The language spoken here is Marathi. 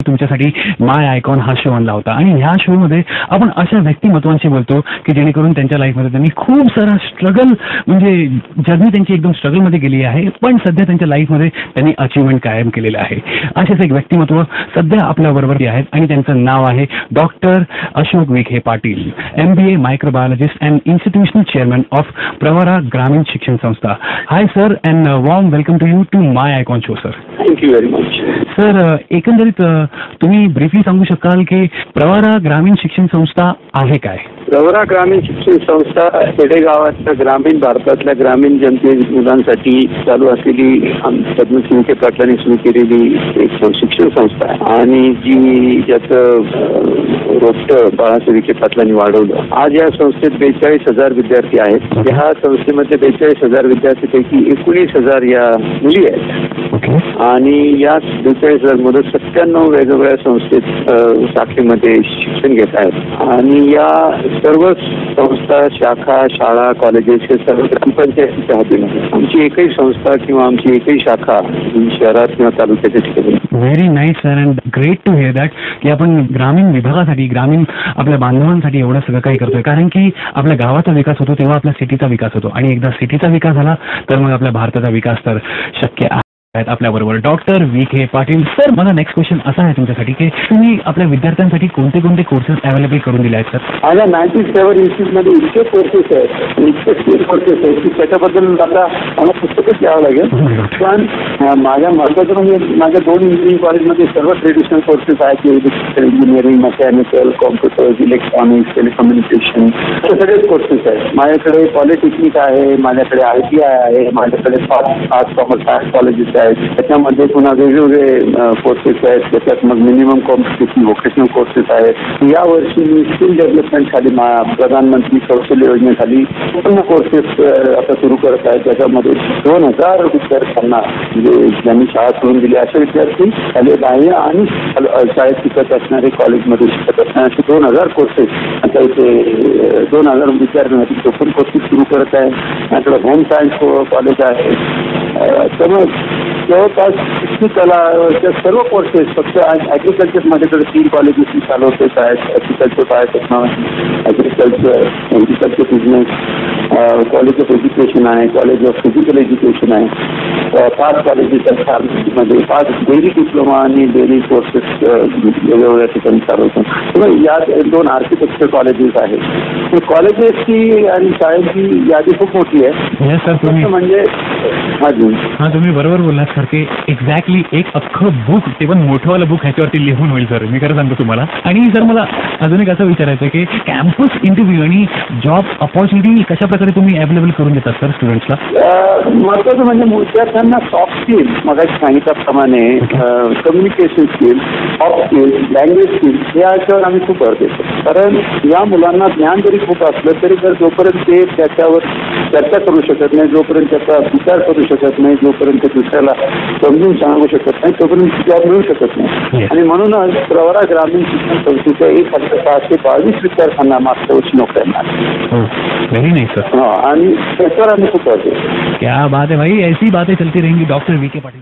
तुमच्यासाठी माय आयकॉन हा शो आणला होता आणि ह्या शो मध्ये आपण अशा व्यक्तिमत्वांशी बोलतो की जेणेकरून त्यांच्या लाईफमध्ये त्यांनी खूप सारा स्ट्रगल म्हणजे जर्नी त्यांची एकदम स्ट्रगल मध्ये गेली आहे, पण सध्या त्यांच्या लाईफमध्ये त्यांनी अचीवमेंट कायम केलेलं आहे. असेच एक व्यक्तिमत्व सध्या आपल्या बरोबर आहेत आणि त्यांचं नाव आहे doctor Ashok Vikhe Patil, MBA microbiologist and institutional chairman of Pravara Gramin Shikshan Sanstha. Hi sir and warm welcome to you to my icon show. Sir thank you very much. Sir एकंदरीत तुम्ही ब्रीफली सांगू शकाल की प्रवरा ग्रामीण शिक्षण संस्था आहे काय? प्रवरा ग्रामीण शिक्षण संस्था खेडेगावातल्या ग्रामीण भारतातल्या ग्रामीण जनते मुलांसाठी चालू असलेली पद्मश्री विखे पाटलांनी सुरू केलेली एक शिक्षण संस्था आहे आणि जी ज्याचं रोपटं बाळासाहेब विखे पाटलांनी वाढवलं. आज या संस्थेत 42,000 विद्यार्थी आहेत. ह्या संस्थेमध्ये 42,000 विद्यार्थ्यांपैकी 19,000 या मुली आहेत आणि या 42,000 मुलं 97 वेगवेगळ्या संस्थेत शाखेमध्ये शिक्षण घेत आहेत आणि या सर्व संस्था, शाखा, शाळा, कॉलेजेस हे सर्व ग्रामपंचायतीच्या हातीमध्ये. आमची एकही संस्था किंवा आमची एकही शाखा शहरात किंवा तालुक्याच्या ठिकाणी. Very nice sir and great to hear that की आपण ग्रामीण विभागासाठी, ग्रामीण आपल्या बांधवांसाठी एवढं सगळं काही करतोय. कारण की आपल्या गावाचा विकास होतो तेव्हा आपल्या सिटीचा विकास होतो आणि एकदा सिटीचा विकास झाला तर मग आपल्या भारताचा विकास तर शक्य आहे. आपल्या बरोबर डॉक्टर विखे पाटील. सर माझा नेक्स्ट क्वेश्चन असा आहे तुमच्यासाठी की तुम्ही आपल्या विद्यार्थ्यांसाठी कोणते कोणते कोर्सेस अवेलेबल करून दिले आहेत सर? माझ्या 97 इन्स्टिट्यूटमध्ये इतके कोर्सेस आहेत, इतके स्किल कोर्सेस आहेत की त्याच्याबद्दल आता मला पुस्तकच लिहावं लागेल. पण माझ्या महत्वाचं म्हणजे माझ्या 2 इंजिनिअरिंग कॉलेजमध्ये सर्व ट्रेडिशनल कोर्सेस आहेत. Engineering, mechanical, computers, electronics, telecommunication असे सगळेच कोर्सेस आहेत. माझ्याकडे पॉलिटेक्निक आहे, माझ्याकडे ITI आहे, माझ्याकडे आर्ट्स कॉमर्स सायन्स कॉलेजेस आहेत. त्याच्यामध्ये पुन्हा वेगवेगळे कोर्सेस आहेत. त्याच्यात मग मिनिमम कॉम्पिटिशन व्होकेशनल कोर्सेस आहेत. या वर्षी मी स्किल डेव्हलपमेंट खाली प्रधानमंत्री कौशल्य योजनेखाली पूर्ण कोर्सेस आता सुरू करत आहेत. त्याच्यामध्ये 2,000 विद्यार्थ्यांना म्हणजे ज्यांनी शाळा सोडून दिली असे विद्यार्थी खाली बाह्य आणि शाळेत शिकत असणारे, कॉलेजमध्ये शिकत असणारे असे 2,000 कोर्सेस आता इथे 2,000 विद्यार्थ्यांसाठी ओपन कोर्सेस सुरू करत आहे. आपलं होम सायन्स कॉलेज आहे. त्यामुळे जवळपास कला सर्व कोर्सेस फक्त ॲग्रिकल्चर माझ्याकडे 3 कॉलेजेस चालवतेच आहेत. Agriculture biotechnology, agriculture business, college of education आहे, कॉलेज ऑफ फिजिकल एज्युकेशन आहे. 5 कॉलेजेस आहेत फार्मसीमध्ये, 5 डेअरी डिप्लोमा आणि डेअरी कोर्सेस वेगवेगळ्या ठिकाणी चालवतो. यात 2 आर्किटेक्चर कॉलेजेस आहेत. कॉलेजेसची आणि शाळेची यादी खूप मोठी आहे. म्हणजे तुम्ही बरोबर बोललात सर की एक्झॅक्टली एक अख्खं बुक, ते पण मोठंवालं बुक ह्याच्यावरती लिहून होईल सर. मी खरं सांगतो तुम्हाला. आणि सर मला अजून एक असं विचारायचं की कॅम्पस इंटरव्ह्यू आणि जॉब अपॉर्च्युनिटी कशा प्रकारे तुम्ही अवेलेबल करून देतात सर स्टुडंट्सला? महत्वाचं म्हणजे विद्यार्थ्यांना सॉफ्ट स्किल, मगाशी सांगितल्याप्रमाणे communication skill, soft skill, language skill याच्यावर आम्ही खूप भर देतो. कारण या मुलांना ज्ञान जरी खूप असलं तरी जर जोपर्यंत ते त्याच्यावर चर्चा करू शकत नाही, जोपर्यंत त्याचा विचार करू शकत नाही, जोपर्यंत दुसऱ्याला समजून सांगू शकत नाही, तोपर्यंत जॉब मिळू शकत नाही. आणि म्हणूनच प्रवरा ग्रामीण शिक्षण संस्थेच्या 1,622 विद्यार्थ्यांना मागच्या वर्षी नोकऱ्या मिळाल्या. Very nice sir. आणि त्याच्यावर आम्ही खूप क्या बात है भाई, ऐसी बातें चलती रहेंगी डॉक्टर विखे पाटील.